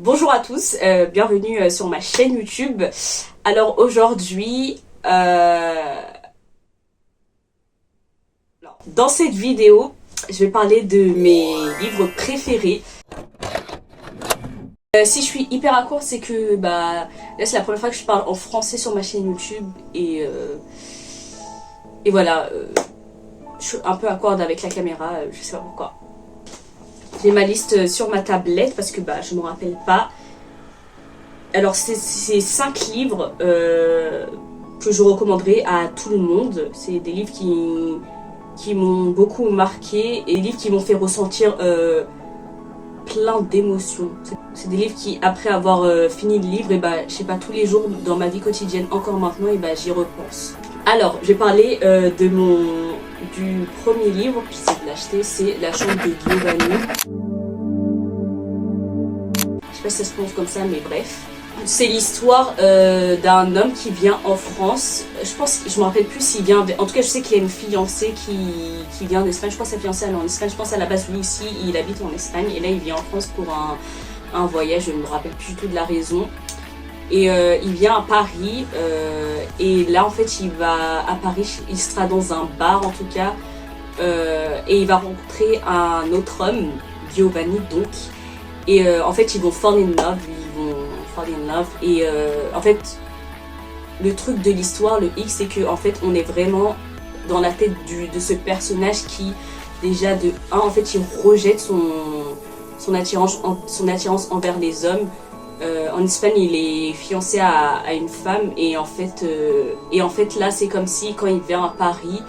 Bonjour à tous, bienvenue sur ma chaîne YouTube. Alors aujourd'hui, dans cette vidéo, je vais parler de mes livres préférés. Si je suis hyper à court, c'est que là c'est la première fois que je parle en français sur ma chaîne YouTube et voilà, je suis un peu à court avec la caméra, je sais pas pourquoi. J'ai ma liste sur ma tablette parce que je me rappelle pas. Alors c'est 5 livres que je recommanderais à tout le monde. C'est des livres qui m'ont beaucoup marqué et des livres qui m'ont fait ressentir plein d'émotions. C'est des livres qui, après avoir fini le livre, je sais pas, tous les jours dans ma vie quotidienne, encore maintenant, j'y repense. Alors, je vais parler du premier livre, puis c'est de l'acheter, c'est La chambre de Giovanni. Je sais pas si ça se prononce comme ça, mais bref. C'est l'histoire d'un homme qui vient en France. Je me rappelle plus s'il vient. En tout cas, je sais qu'il y a une fiancée qui vient d'Espagne. Je crois que sa fiancée elle est en Espagne. Je pense à la base, lui aussi, il habite en Espagne. Et là, il vient en France pour un voyage. Je ne me rappelle plus du tout de la raison. Et il vient à Paris. Et là, en fait, il va à Paris. Il sera dans un bar, en tout cas. Et il va rencontrer un autre homme, Giovanni, donc. Et en fait, ils vont fall in love. Et en fait, le truc de l'histoire, le X, c'est que en fait, on est vraiment dans la tête de ce personnage qui, déjà de 1, en fait, il rejette son attirance envers les hommes. En Espagne, il est fiancé à une femme et en fait là, c'est comme si quand il vient à Paris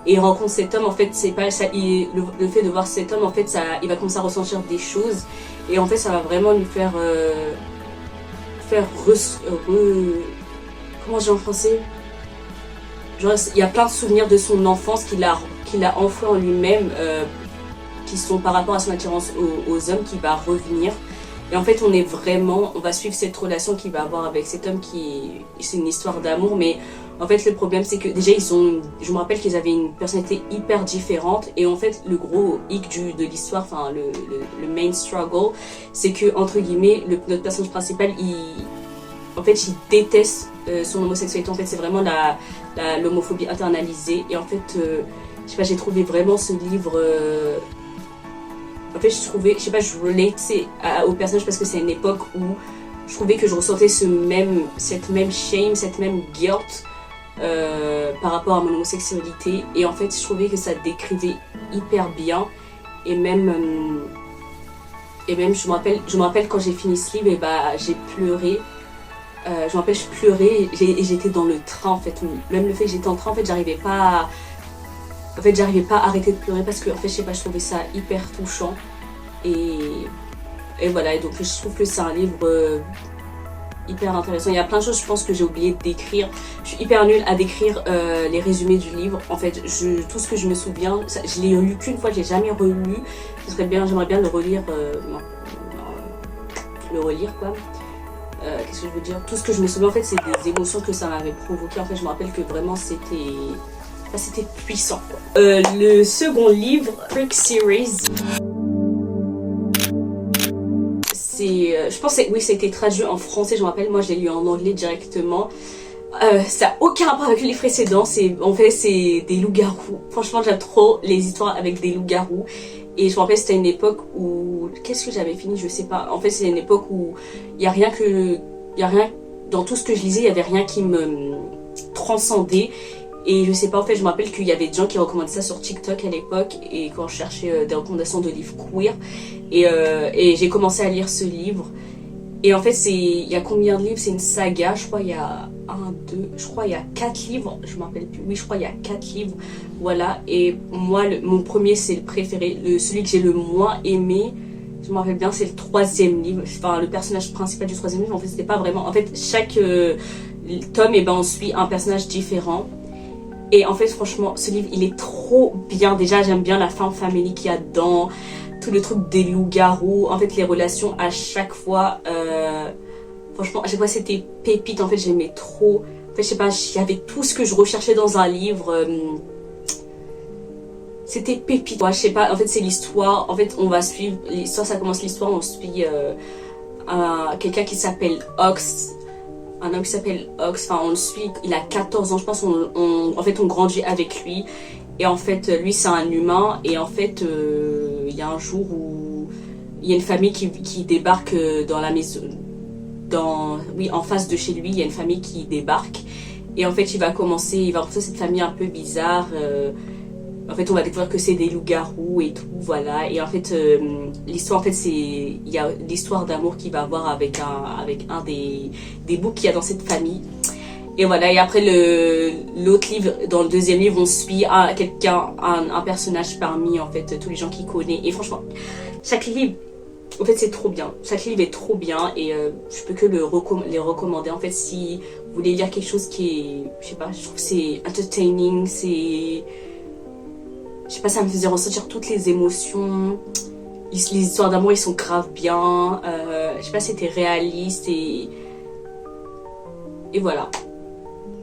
et il rencontre cet homme, en fait, c'est pas ça. Le fait de voir cet homme, en fait, il va commencer à ressentir des choses et en fait, ça va vraiment lui faire comment je dis en français, genre il y a plein de souvenirs de son enfance qu'il a enfouis en lui-même qui sont par rapport à son attirance aux hommes qui va revenir. Et en fait on va suivre cette relation qu'il va avoir avec cet homme c'est une histoire d'amour, mais en fait le problème c'est que déjà je me rappelle qu'ils avaient une personnalité hyper différente et en fait le gros hic de l'histoire, enfin le main struggle, c'est que entre guillemets notre personnage principal il déteste son homosexualité. En fait c'est vraiment l'homophobie internalisée et en fait je sais pas, j'ai trouvé vraiment ce livre en fait je relatais au personnage parce que c'est une époque où je trouvais que je ressentais cette même shame, cette même guilt par rapport à mon homosexualité et en fait je trouvais que ça décrivait hyper bien et même je me rappelle quand j'ai fini ce livre j'ai pleuré. Je me rappelle, je pleurais et j'étais dans le train en fait. Même le fait que j'étais en train, en fait, j'arrivais pas à arrêter de pleurer parce que en fait, je sais pas, je trouvais ça hyper touchant. Et voilà, et donc je trouve que c'est un livre hyper intéressant. Il y a plein de choses, je pense, que j'ai oublié d'écrire. Je suis hyper nulle à décrire les résumés du livre. En fait, tout ce que je me souviens, je l'ai lu qu'une fois, je l'ai jamais relu. J'aimerais bien le relire, quoi. Qu'est-ce que je veux dire? Tout ce que je me souviens en fait c'est des émotions que ça m'avait provoqué. En fait je me rappelle que vraiment c'était puissant quoi. Le second livre, Freak Series, je pense que ça a été traduit en français, je me rappelle, moi je l'ai lu en anglais directement. Ça n'a aucun rapport avec les précédents, c'est des loups-garous. Franchement j'aime trop les histoires avec des loups-garous. Et je me rappelle c'était une époque où... Qu'est-ce que j'avais fini? Je sais pas. En fait c'est une époque où il y a rien dans tout ce que je lisais, il y avait rien qui me transcendait. Et je sais pas, en fait je me rappelle qu'il y avait des gens qui recommandaient ça sur TikTok à l'époque. Et quand je cherchais des recommandations de livres queer. Et j'ai commencé à lire ce livre. Et en fait il y a combien de livres? C'est une saga, je crois il y a 4 livres, je me rappelle plus, oui je crois il y a 4 livres, voilà. Et moi mon premier c'est le préféré, celui que j'ai le moins aimé, je me rappelle bien, c'est le 3e livre, enfin le personnage principal du 3e livre, en fait c'était pas vraiment, en fait chaque tome on suit un personnage différent. Et en fait franchement ce livre il est trop bien, déjà j'aime bien la femme family qu'il y a dedans, tout le truc des loups-garous, en fait les relations à chaque fois, franchement à chaque fois c'était pépite, en fait j'aimais trop, en fait je sais pas, il y avait tout ce que je recherchais dans un livre, c'était pépite, ouais, je sais pas, en fait c'est l'histoire, en fait on va suivre, l'histoire ça commence, l'histoire on suit quelqu'un qui s'appelle Ox, un homme qui s'appelle Ox, enfin on le suit, il a 14 ans je pense, en fait on grandit avec lui. Et en fait lui c'est un humain et en fait il y a un jour où il y a une famille qui débarque dans la maison, oui, en face de chez lui, il y a une famille qui débarque. Et en fait, il va rencontrer cette famille un peu bizarre. En fait, on va découvrir que c'est des loups-garous et tout, voilà. Et en fait, l'histoire, en fait, il y a l'histoire d'amour qu'il va avoir avec un des boucs qu'il y a dans cette famille. Et voilà, et après l'autre livre, dans le deuxième livre, on suit un personnage parmi, en fait, tous les gens qu'il connaît. Et franchement, chaque livre, en fait, c'est trop bien. Chaque livre est trop bien et je peux que les recommander. En fait, si vous voulez lire quelque chose qui est, je sais pas, je trouve que c'est entertaining, je sais pas, ça me faisait ressentir toutes les émotions. Les histoires d'amour, ils sont grave bien. Je sais pas, c'était réaliste et voilà.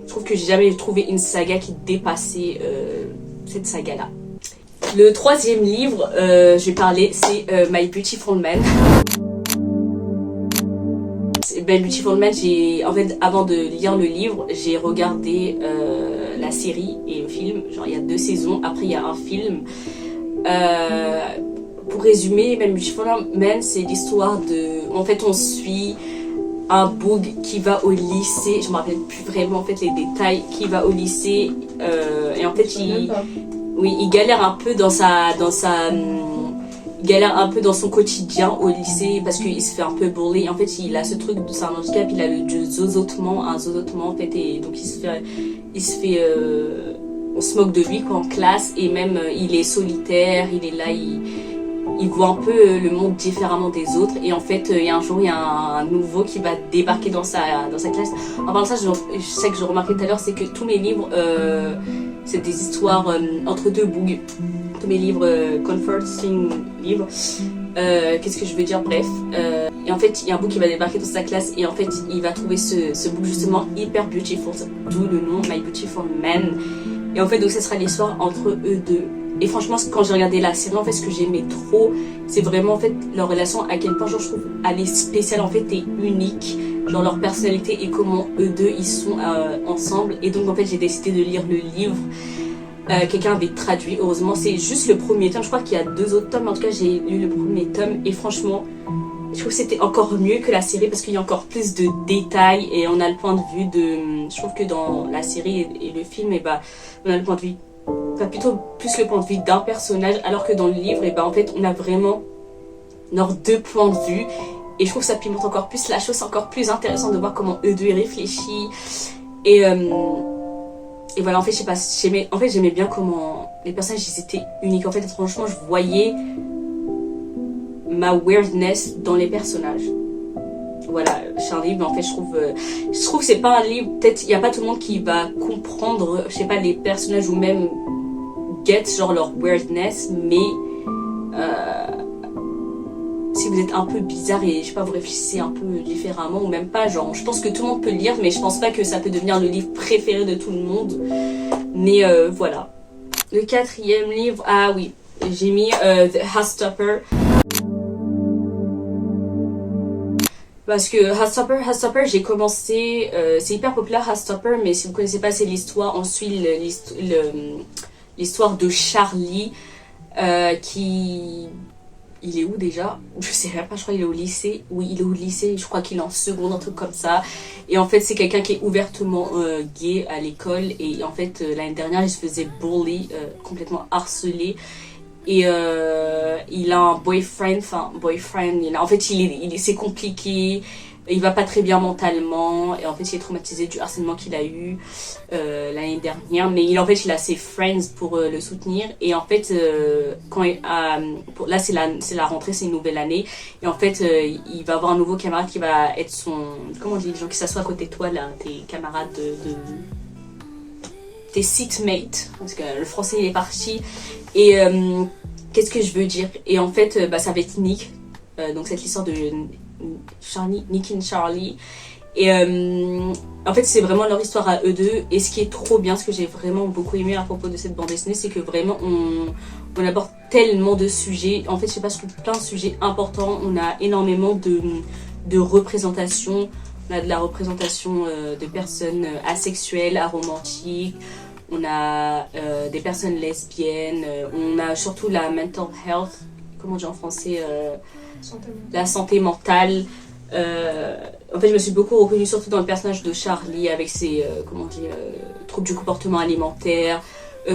Je trouve que j'ai jamais trouvé une saga qui dépassait cette saga-là. Le troisième livre, je vais parler, c'est My Beautiful Man. My Beautiful Man, en fait, avant de lire le livre, j'ai regardé la série et le film. Genre, il y a 2 saisons. Après, il y a un film. Pour résumer, My Beautiful Man, c'est l'histoire de... En fait, on suit un boug qui va au lycée. Je me rappelle plus vraiment en fait les détails. Qui va au lycée et en fait, il galère un peu il galère un peu dans son quotidien au lycée parce qu'il se fait un peu bully. En fait, il a ce truc, c'est un handicap, il a un zozotement en fait, et donc on se moque de lui quoi, en classe et même il est solitaire, il est là, il voit un peu le monde différemment des autres et en fait il y a un jour il y a un nouveau qui va débarquer dans sa classe. En parlant de ça, je sais que je remarquais tout à l'heure, c'est que tous mes livres c'est des histoires entre deux bougs. Tous mes livres comforting livres. Qu'est-ce que je veux dire, bref. Et en fait, il y a un boug qui va débarquer dans sa classe et en fait, il va trouver ce boug justement hyper beautiful, d'où le nom My Beautiful Man. Et en fait, donc ça sera l'histoire entre eux deux. Et franchement, quand j'ai regardé la série, en fait, ce que j'aimais trop, c'est vraiment en fait leur relation, à quel point genre, je trouve elle est spéciale en fait et unique, genre leur personnalité et comment eux deux ils sont ensemble. Et donc en fait, j'ai décidé de lire le livre. Quelqu'un avait traduit, heureusement, c'est juste le premier tome. Je crois qu'il y a 2 autres tomes, mais en tout cas, j'ai lu le premier tome et franchement, je trouve que c'était encore mieux que la série parce qu'il y a encore plus de détails et on a le point de vue de. Je trouve que dans la série et le film, on a le point de vue. Enfin, plutôt plus le point de vue d'un personnage, alors que dans le livre, en fait, on a vraiment leurs 2 points de vue. Et je trouve que ça pimente encore plus la chose, c'est encore plus intéressant de voir comment eux deux y réfléchissent. Et voilà, en fait, je sais pas, j'aimais bien comment les personnages ils étaient uniques. En fait, franchement, je voyais ma weirdness dans les personnages. Voilà, c'est un livre, mais en fait, je trouve que c'est pas un livre, peut-être, il n'y a pas tout le monde qui va comprendre, je sais pas, les personnages ou même get, genre, leur weirdness, mais si vous êtes un peu bizarre et, je sais pas, vous réfléchissez un peu différemment, ou même pas, genre, je pense que tout le monde peut le lire, mais je pense pas que ça peut devenir le livre préféré de tout le monde, mais voilà. Le 4e livre, ah oui, j'ai mis The Heartstopper. Parce que Heartstopper, j'ai commencé, c'est hyper populaire Heartstopper, mais si vous connaissez pas, c'est l'histoire, on suit l'histoire de Charlie, il est où déjà? Je sais même pas, je crois qu'il est au lycée. Oui, il est au lycée, je crois qu'il est en seconde, un truc comme ça. Et en fait, c'est quelqu'un qui est ouvertement gay à l'école. Et en fait, l'année dernière, il se faisait bully, complètement harcelé. Et il a un boyfriend, en fait, c'est compliqué. Il va pas très bien mentalement et en fait il est traumatisé du harcèlement qu'il a eu l'année dernière, mais il a ses friends pour le soutenir et en fait là c'est la rentrée, c'est une nouvelle année et en fait il va avoir un nouveau camarade qui va être son, comment on dit, les gens qui s'assoient à côté de toi là, tes camarades tes seatmates, parce que le français il est parti et qu'est-ce que je veux dire, et en fait ça va être Nick, donc cette histoire de Nick and Charlie et en fait c'est vraiment leur histoire à eux deux, et ce qui est trop bien, ce que j'ai vraiment beaucoup aimé à propos de cette bande dessinée, c'est que vraiment on aborde tellement de sujets, en fait je sais pas, je trouve plein de sujets importants, on a énormément de représentation. On a de la représentation de personnes asexuelles, aromantiques, on a des personnes lesbiennes, on a surtout la mental health, comment dire en français, la santé mentale. En fait, je me suis beaucoup reconnue surtout dans le personnage de Charlie avec ses troubles du comportement alimentaire,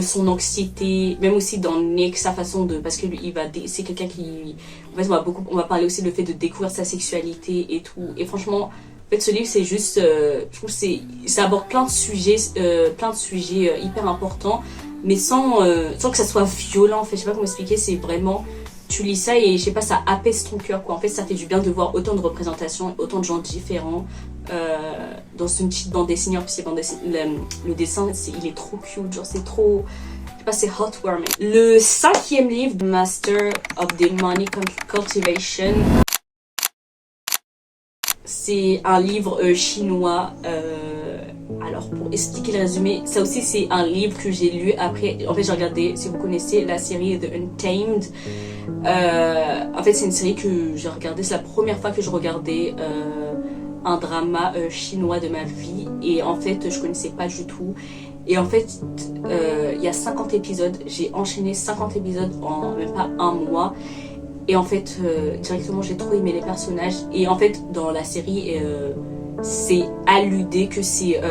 son anxiété, même aussi dans Nick, sa façon de, parce que lui, c'est quelqu'un qui, en fait, on va parler aussi de le fait de découvrir sa sexualité et tout. Et franchement, en fait, ce livre, c'est juste, je trouve que ça aborde plein de sujets hyper importants, mais sans que ça soit violent. En fait, je sais pas comment expliquer. C'est vraiment, tu lis ça et je sais pas, ça apaise ton cœur, quoi. En fait, ça fait du bien de voir autant de représentations, autant de gens différents dans une petite bande dessinée. En plus, le dessin, il est trop cute, genre c'est trop, je sais pas, c'est heartwarming. Le 5e livre, The Master of Demonic Cultivation, c'est un livre chinois. Alors, pour expliquer le résumé, ça aussi c'est un livre que j'ai lu après. En fait, j'ai regardé, si vous connaissez la série The Untamed. En fait, c'est une série que j'ai regardée, c'est la première fois que je regardais un drama chinois de ma vie. Et en fait, je connaissais pas du tout. Et en fait, il y a 50 épisodes. J'ai enchaîné 50 épisodes en même pas un mois. Et en fait, directement, j'ai trop aimé les personnages. Et en fait, dans la série, c'est alludé que c'est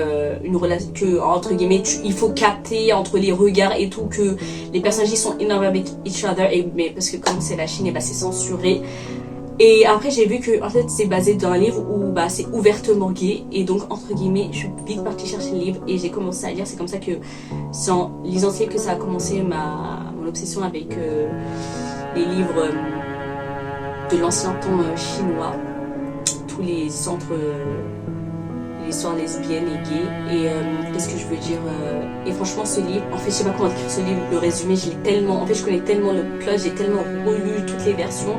une relation, que entre guillemets, il faut capter entre les regards et tout, que les personnages ils sont in love avec each other. Mais parce que comme c'est la Chine, et bah, c'est censuré. Et après, j'ai vu que en fait, c'est basé dans un livre où bah, c'est ouvertement gay. Et donc, entre guillemets, je suis vite partie chercher le livre et j'ai commencé à lire. C'est comme ça que, c'est en lisant ce livre que ça a commencé mon obsession avec les livres de l'ancien temps chinois, tous les centres, l'histoire lesbienne et gay. Et qu'est-ce que je veux dire, et franchement, ce livre, en fait, je sais pas comment écrire ce livre, le résumé, je l'ai tellement, en fait, je connais tellement le plot, j'ai tellement relu toutes les versions.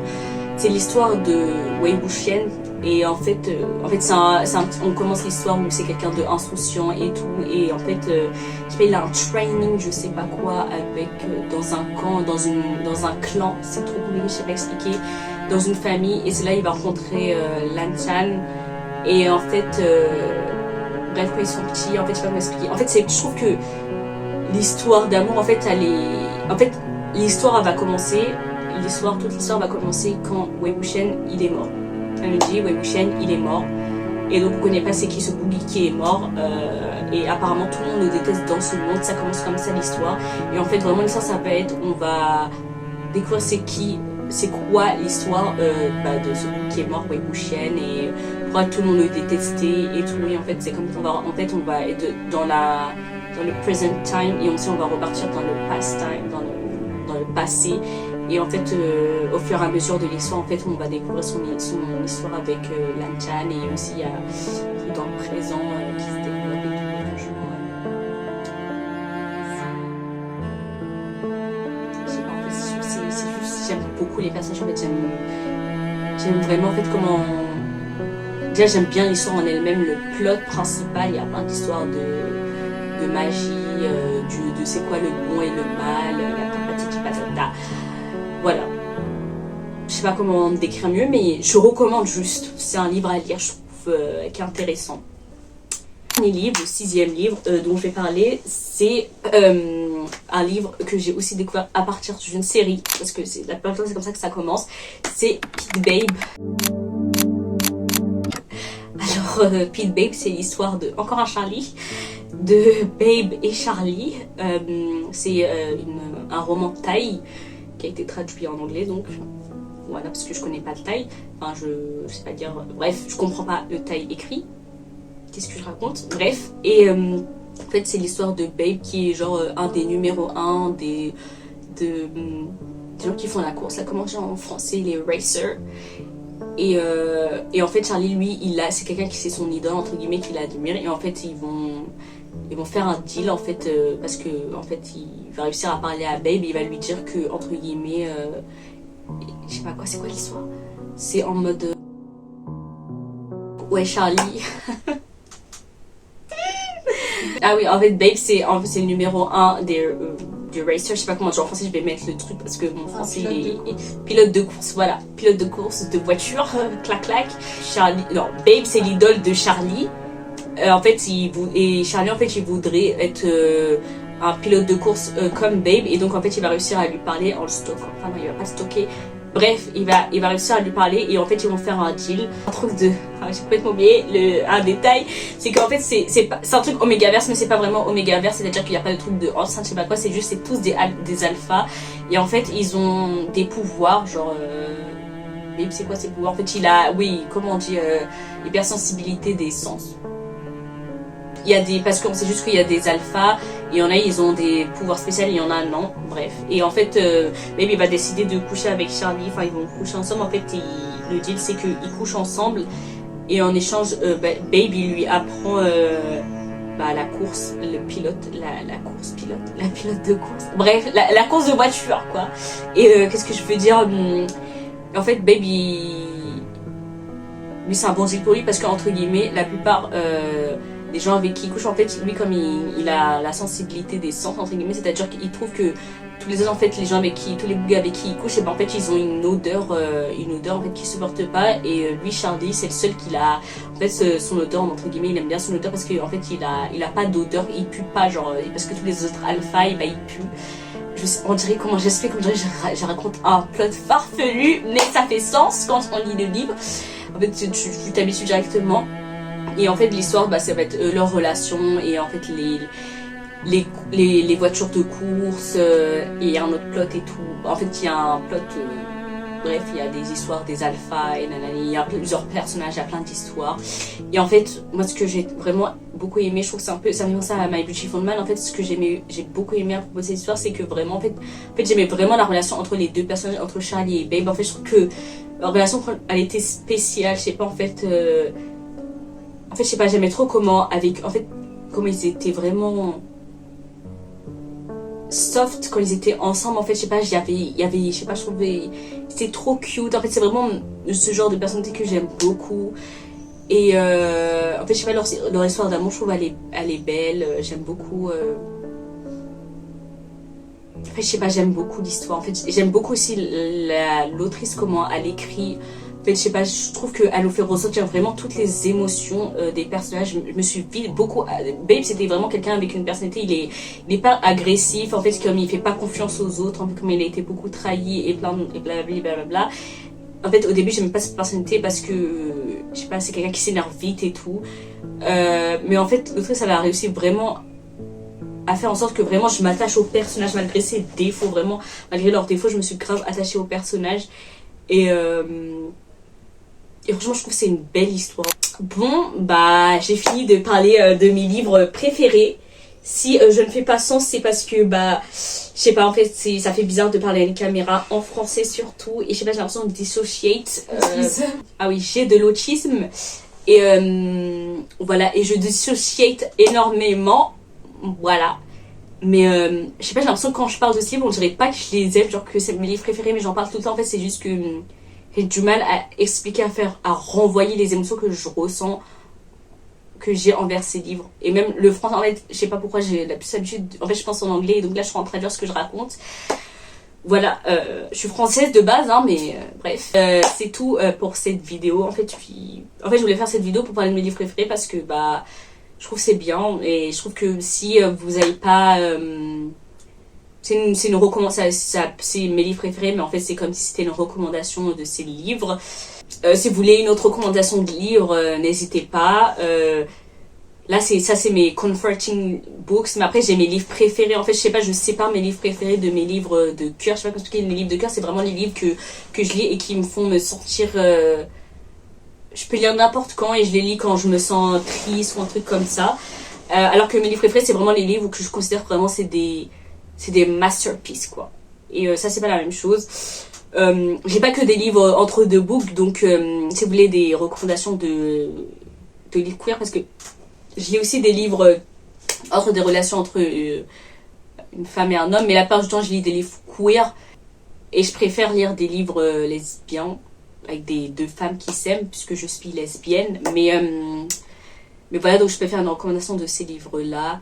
C'est l'histoire de Wei Wuxian. Et en fait, on commence l'histoire où c'est quelqu'un de insouciant et tout. Et en fait, il a un training, je sais pas quoi, avec dans un camp, dans un clan. C'est trop compliqué, je sais pas expliquer. Dans une famille. Et c'est là il va rencontrer Lan Chan. Et en fait, bref, quand ils sont petits, en fait, je sais pas comment expliquer. En fait, je trouve que l'histoire d'amour, en fait, l'histoire va commencer. Toute l'histoire va commencer quand Wei Wuxian il est mort. Elle me dit Wei Wuxian il est mort. Et donc on connaît pas c'est qui ce boogie qui est mort. Et apparemment tout le monde le déteste dans ce monde. Ça commence comme ça l'histoire. Et en fait vraiment l'histoire ça va être, on va découvrir c'est quoi l'histoire de ce boogie qui est mort, Wei Wuxian, et pourquoi tout le monde le détestait et tout. Et en fait c'est comme on va être dans le present time et aussi on va repartir dans le past time, dans le passé. Et en fait, au fur et à mesure de l'histoire, en fait, on va découvrir son histoire avec Lan Chan, et aussi il y a dans le présent qui se développe et tout. Je sais pas, en fait, c'est juste, j'aime beaucoup les personnages. En fait, j'aime vraiment en fait comment. Déjà, j'aime bien l'histoire en elle-même, le plot principal. Il y a plein d'histoires de magie, de c'est quoi le bon et le mal, la patati patata. Voilà. Je sais pas comment décrire mieux, mais je recommande juste. C'est un livre à lire, je trouve, qui est intéressant. Le dernier livre, le 6e livre dont je vais parler, c'est un livre que j'ai aussi découvert à partir d'une série, parce que la plupart du temps c'est comme ça que ça commence. C'est Pete Babe. Alors, Pete Babe, c'est l'histoire de encore un Charlie, de Babe et Charlie. C'est un roman thaï qui a été traduit en anglais, donc voilà, parce que je connais pas le thaï, enfin je sais pas dire, bref, je comprends pas le thaï écrit, qu'est-ce que je raconte, bref. Et en fait c'est l'histoire de Babe qui est genre un des numéros 1 des gens qui font la course, là comment dire en français, les racers. Et en fait Charlie lui c'est quelqu'un qui c'est son idole entre guillemets, qu'il admire, et en fait ils vont faire un deal en fait, parce que en fait il va réussir à parler à Babe et il va lui dire que entre guillemets je sais pas quoi, c'est quoi l'histoire, c'est en mode ouais Charlie ah oui, en fait Babe c'est le numéro 1 du du racer, je sais pas comment dire en français, je vais mettre le truc parce que mon français est pilote de course, voilà, pilote de course de voiture, clac clac. Charlie, non, Babe c'est l'idole de Charlie. En fait, Charlie en fait il voudrait être un pilote de course comme Babe, et donc en fait il va réussir à lui parler en le stockant. Enfin non, il va pas stocker. Bref, il va réussir à lui parler, et en fait ils vont faire un deal. Un truc de... Ah, j'ai complètement oublié un détail, c'est qu'en fait c'est un truc Omegaverse, mais c'est pas vraiment Omegaverse, c'est-à-dire qu'il n'y a pas de truc de enceinte, je sais pas quoi, c'est juste, c'est tous des alphas, et en fait ils ont des pouvoirs, genre... Babe, c'est quoi ses pouvoirs? En fait il a, oui, comment on dit, hypersensibilité des sens. Il y a des, parce qu'on sait juste qu'il y a des alphas, et il y en a ils ont des pouvoirs spéciaux, il y en a non, bref. Et en fait, Babe il va décider de coucher avec Charlie, enfin ils vont coucher ensemble, en fait le deal c'est qu'ils couchent ensemble, et en échange, Babe il lui apprend la course, le pilote, la course pilote, la pilote de course, bref, la course de voiture quoi. Et qu'est-ce que je veux dire, en fait Babe lui c'est un bon deal pour lui, parce qu'entre guillemets, la plupart... les gens avec qui il couche, en fait, lui comme il a la sensibilité des sens, entre guillemets, c'est-à-dire qu'il trouve que tous les autres, en fait, les gens avec qui, tous les gars avec qui il couche, et ben en fait ils ont une odeur en fait qu'il supporte pas, et lui Charlie c'est le seul qui a, en fait son odeur, entre guillemets, il aime bien son odeur parce qu'en fait il a pas d'odeur, il pue pas, genre, parce que tous les autres alphas, il pue. On dirait, comment j'explique, on dirait je raconte un plot farfelu, mais ça fait sens quand on lit le livre. En fait tu t'habitues directement. Et en fait l'histoire ça va être leur relation, et en fait les voitures de course, et un autre plot et tout. En fait il y a un plot, bref il y a des histoires des alphas et nanani, il y a plusieurs personnages, il y a plein d'histoires. Et en fait moi ce que j'ai vraiment beaucoup aimé, je trouve que c'est un peu, ça me fait penser à My Beautiful Man. En fait ce que j'ai beaucoup aimé à propos de cette histoire, c'est que vraiment en fait j'aimais vraiment la relation entre les deux personnages, entre Charlie et Babe. En fait je trouve que leur relation elle était spéciale, je sais pas, en fait je sais pas, j'aimais trop comment ils étaient vraiment soft quand ils étaient ensemble. En fait je sais pas, je sais pas, je trouvais c'était trop cute. En fait c'est vraiment ce genre de personnalité que j'aime beaucoup. Et en fait je sais pas, leur histoire d'amour, je trouve elle est belle, j'aime beaucoup. En fait je sais pas, j'aime beaucoup l'histoire. En fait j'aime beaucoup aussi l'autrice, comment elle écrit. En fait, je sais pas, je trouve qu'elle nous fait ressentir vraiment toutes les émotions des personnages. Je me suis vite beaucoup... Babe, c'était vraiment quelqu'un avec une personnalité, il est pas agressif, en fait, comme il fait pas confiance aux autres, en fait, comme il a été beaucoup trahi et blablabla. En fait, au début, j'aimais pas cette personnalité parce que, je sais pas, c'est quelqu'un qui s'énerve vite et tout. Mais en fait, l'autrice, elle a réussi vraiment à faire en sorte que vraiment je m'attache aux personnages malgré ses défauts, vraiment, malgré leurs défauts, je me suis grave attachée aux personnages. Et franchement je trouve que c'est une belle histoire. Bon j'ai fini de parler de mes livres préférés. Si je ne fais pas sens, c'est parce que je sais pas, en fait ça fait bizarre de parler à une caméra en français surtout, et je sais pas, j'ai l'impression de dissociate. Ah oui, j'ai de l'autisme, et voilà, et je dissociate énormément, voilà. Mais je sais pas, j'ai l'impression que quand je parle de ce livre, on dirait pas que je les aime, genre que c'est mes livres préférés, mais j'en parle tout le temps. En fait c'est juste que j'ai du mal à expliquer, à renvoyer les émotions que je ressens, que j'ai envers ces livres. Et même le français, en fait, je sais pas pourquoi j'ai la plus habitude, en fait je pense en anglais, et donc là je suis en train de traduire ce que je raconte. Voilà, je suis française de base, hein, mais bref. C'est tout pour cette vidéo. En fait je voulais faire cette vidéo pour parler de mes livres préférés, parce que je trouve que c'est bien, et je trouve que si vous n'avez pas... c'est une recommandation, c'est mes livres préférés, mais en fait c'est comme si c'était une recommandation de ces livres. Si vous voulez une autre recommandation de livres, n'hésitez pas. Là c'est mes comforting books, mais après j'ai mes livres préférés. En fait je sais pas, je sépare mes livres préférés de mes livres de cœur. Je sais pas comment expliquer. Mes livres de cœur, c'est vraiment les livres que je lis et qui me font me sentir... je peux lire n'importe quand, et je les lis quand je me sens triste ou un truc comme ça. Alors que mes livres préférés, c'est vraiment les livres que je considère vraiment c'est des masterpieces quoi. Et ça c'est pas la même chose. J'ai pas que des livres entre deux books, donc si vous voulez des recommandations de livres queer, parce que je lis aussi des livres entre des relations entre une femme et un homme, mais la plupart du temps je lis des livres queer, et je préfère lire des livres lesbiens avec des deux femmes qui s'aiment, puisque je suis lesbienne. Mais voilà, donc je peux faire une recommandation de ces livres là.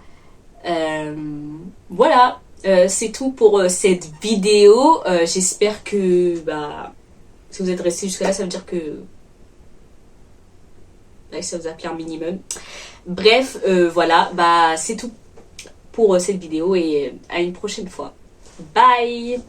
Voilà, C'est tout pour cette vidéo. J'espère que si vous êtes resté jusqu'à là, ça veut dire que ça vous a plu un minimum. Bref, voilà, c'est tout pour cette vidéo et à une prochaine fois. Bye!